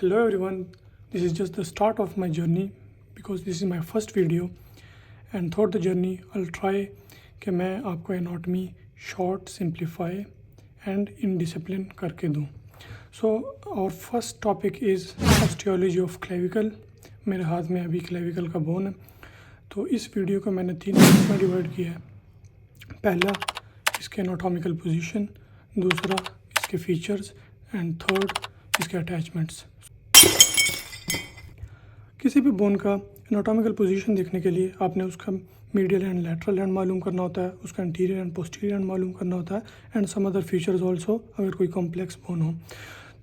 Hello everyone, this is just the start of my journey because this is my first video and throughout the journey I'll try कि मैं आपको anatomy short simplify and in discipline करके दूँ. So our first topic is osteology of clavicle. मेरे हाथ में अभी clavicle का बोन है. तो इस वीडियो को मैंने 3 पार्ट्स में डिवाइड किया है. पहला इसके एनाटॉमिकल पोजीशन, दूसरा इसके फीचर्स एंड थर्ड इसके अटैचमेंट्स. किसी भी बोन का एनाटॉमिकल पोजीशन देखने के लिए आपने उसका मीडियल एंड लैटरल एंड मालूम करना होता है, उसका इंटीरियर एंड पोस्टीरियर एंड मालूम करना होता है and some other features also अगर कोई कॉम्प्लेक्स बोन हो.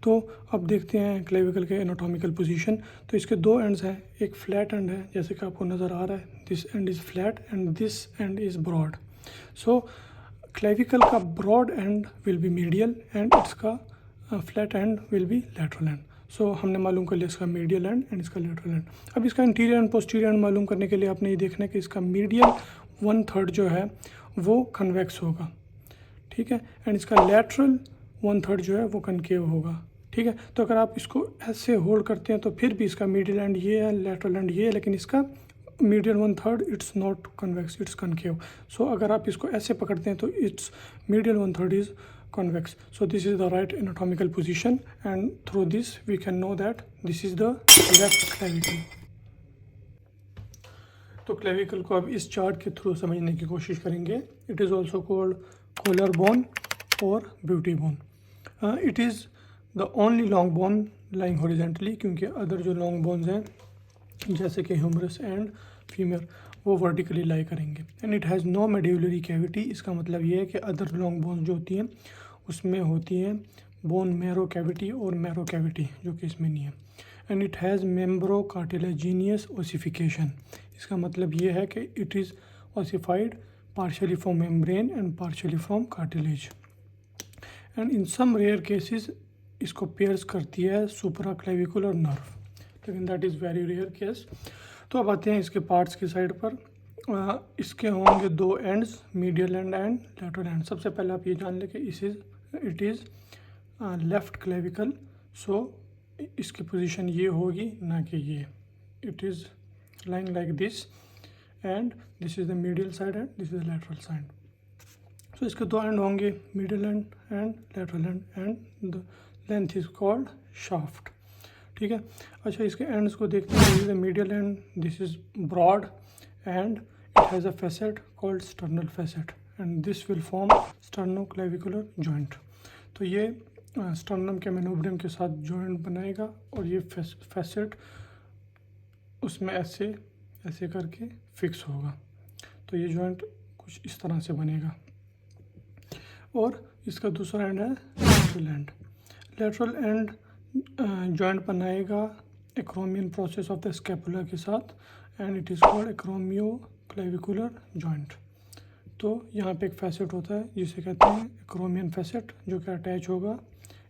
तो अब देखते हैं क्लेविकल के एनाटॉमिकल पोजीशन. तो इसके दो एंड्स हैं, एक फ्लैट एंड है जैसे कि आपको नज़र आ रहा है. This end is flat and this end is broad. So clavicle का broad end will be medial end इसका flat end will be lateral end. So हमने मालूम कर लिया इसका मीडियल एंड इसका लेटरल एंड. अब इसका इंटीरियर एंड पोस्टीरियर एंड मालूम करने के लिए आपने ये देखना है कि इसका मीडियल 1/3 जो है वो कन्वेक्स होगा, ठीक है, एंड इसका लेटरल 1/3 जो है वो कनकेव होगा, ठीक है. तो अगर आप इसको ऐसे होल्ड करते हैं तो फिर भी इसका मीडियल एंड ये है, लेटरल एंड ये है, लेकिन इसका medial 1/3 it's not convex, it's concave. So अगर आप इसको ऐसे पकड़ते हैं तो it's medial 1/3 is convex. So this is the right anatomical position and through this we can know that this is the left clavicle. तो clavicle को अब इस चार्ट के थ्रू समझने की कोशिश करेंगे. It is also called collarbone or beauty bone. It is the only long bone lying horizontally क्योंकि अदर जो long bones हैं जैसे कि humerus and femur वो वर्टिकली लाई करेंगे. And it has no medullary cavity. इसका मतलब ये है कि अदर लॉन्ग बोन्स जो होती हैं उसमें होती हैं बोन मैरो कैविटी और मैरो कैविटी जो कि इसमें नहीं है. And it has membrano cartilaginous ossification. इसका मतलब ये है कि it is ossified partially from membrane and partially from cartilage. And in some rare cases इसको पेयर्स करती है सुपरा क्लेविकुलर नर्व, लेकिन that is very rare case. तो अब आते हैं इसके पार्ट्स की साइड पर. इसके होंगे दो ends, medial end lateral end. सबसे पहले आप ये जान लें कि it is left clavicle. So इसकी पोजीशन ये होगी ना कि ये. It is lying like this and this is the medial side and this is the lateral side. So इसके दो एंड होंगे, medial end lateral end the length is called shaft, ठीक है. अच्छा, इसके एंड्स को देखते हैं. This is the medial end, this is broad and it has a facet called sternal facet and this will form sternoclavicular joint. तो ये sternum के मेनोब्रियम के साथ जॉइंट बनाएगा और ये फैसेट उसमें ऐसे ऐसे करके फिक्स होगा. तो ये जॉइंट कुछ इस तरह से बनेगा. और इसका दूसरा एंड है lateral end. Lateral end joint बनाएगा acromion process of the scapula के साथ and it is called acromioclavicular joint. तो यहाँ पे एक फैसेट होता है जिसे कहते हैं एक्रोमियन फैसेट जो कि अटैच होगा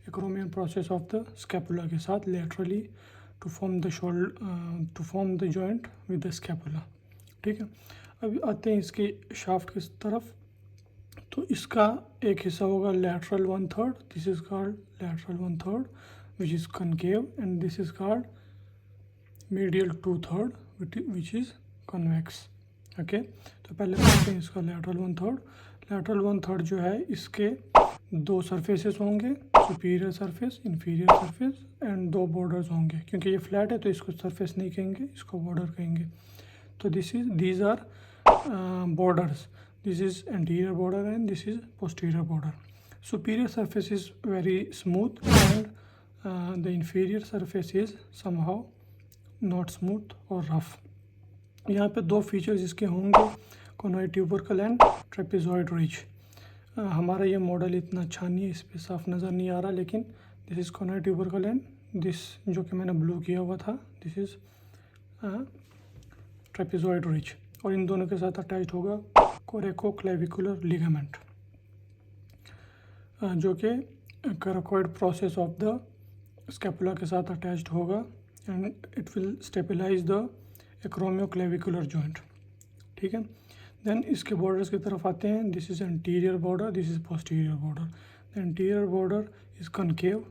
acromion process of the scapula के साथ laterally to form the joint with the scapula, ठीक है. अब आते हैं इसकी शाफ्ट की तरफ. तो इसका एक हिस्सा होगा lateral 1/3. This is called lateral 1/3 which is concave and this is called medial 2/3 which is convex. okay, तो पहले देखते हैं इसका lateral 1/3. lateral 1/3 जो है इसके दो सरफेसेस होंगे, superior surface, inferior surface and दो बॉर्डर्स होंगे. क्योंकि ये फ्लैट है तो इसको सरफेस नहीं कहेंगे, इसको बॉर्डर कहेंगे. तो these are borders. This is anterior border and this is posterior border. Superior surface is very smooth and the inferior surface is somehow not smooth or rough. यहाँ पे दो फीचर्स इसके होंगे, conoid tubercle and trapezoid ridge. हमारा ये model इतना अच्छा नहीं है, इस पर साफ नज़र नहीं आ रहा, लेकिन this is conoid tubercle and this जो कि मैंने ब्लू किया हुआ था दिस इज़ trapezoid ridge. और इन दोनों के साथ अटैच होगा कोरेकोक्लेविकुलर लिगामेंट जो कि coracoid process of the scapula के साथ अटैच्ड होगा and it will stabilise the acromioclavicular joint, ठीक है. देन इसके बॉर्डर्स की तरफ आते हैं. This is anterior border, this is posterior border. The anterior border is concave,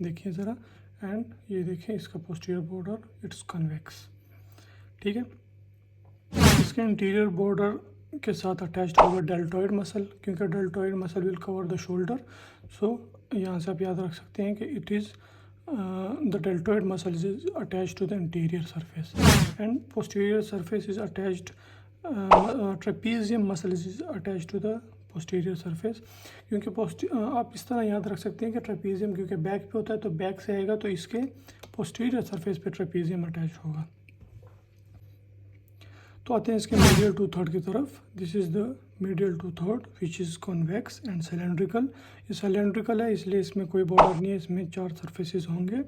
देखिए ज़रा, एंड ये देखें इसका पोस्टीरियर बॉर्डर इट्स कन्वेक्स। ठीक है, इसके इंटीरियर बॉर्डर के साथ अटैच्ड होगा डेल्टॉइड मसल, क्योंकि deltoid muscle will cover the shoulder. So यहाँ से आप याद रख सकते हैं कि it is the deltoid muscle is attached to the interior surface and posterior surface is attached, trapezium muscle is attached to the posterior surface। क्योंकि आप इस तरह याद रख सकते हैं कि ट्रेपीजियम क्योंकि बैक पे होता है तो बैक से आएगा तो इसके पोस्टीरियर सरफेस पे ट्रेपीजियम अटैच होगा। तो आते हैं इसके मीडियल टू थर्ड की तरफ। This is the medial two third which is convex and cylindrical. ये सिलेंड्रिकल है इसलिए इसमें कोई बॉर्डर नहीं है, इसमें 4 सरफेसेस होंगे,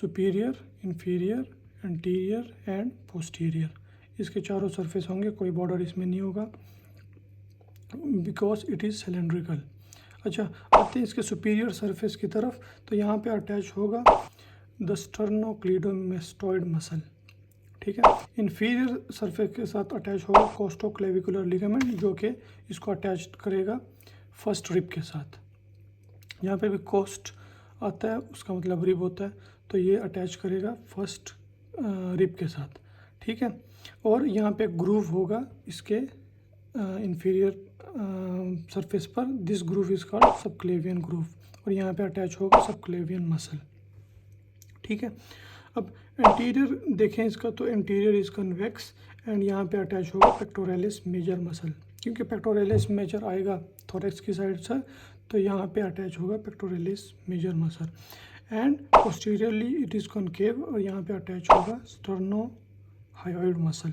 superior, inferior, anterior and posterior. इसके चारों सरफेस होंगे, कोई बॉर्डर इसमें नहीं होगा बिकॉज इट इज़ सिलेंड्रिकल। अच्छा, आते हैं इसके सुपीरियर सरफेस की तरफ। तो यहाँ पे अटैच होगा द स्टर्नोक्लीडोमेस्टोइड मसल। ठीक है, इन्फीरियर सरफेस के साथ अटैच होगा कोस्टोक्लेविकुलर लिगामेंट, जो कि इसको अटैच करेगा फर्स्ट रिब के साथ। यहाँ पे भी कोस्ट आता है, उसका मतलब रिब होता है, तो ये अटैच करेगा फर्स्ट रिब के साथ। ठीक है, और यहाँ पे ग्रूव होगा इसके इन्फीरियर सरफेस पर। This groove is called subclavian groove, और यहाँ पे अटैच होगा सबक्लेवियन मसल। ठीक है, अब इंटीरियर देखें इसका, तो इंटीरियर इज कन्वेक्स एंड यहाँ पे अटैच होगा पेक्टोरलिस मेजर मसल, क्योंकि पेक्टोरलिस मेजर आएगा थोरेक्स की साइड से, तो यहाँ पे अटैच होगा pectoralis major muscle. And posteriorly it is concave, और यहाँ पे अटैच होगा स्टर्नोहायोइड मसल।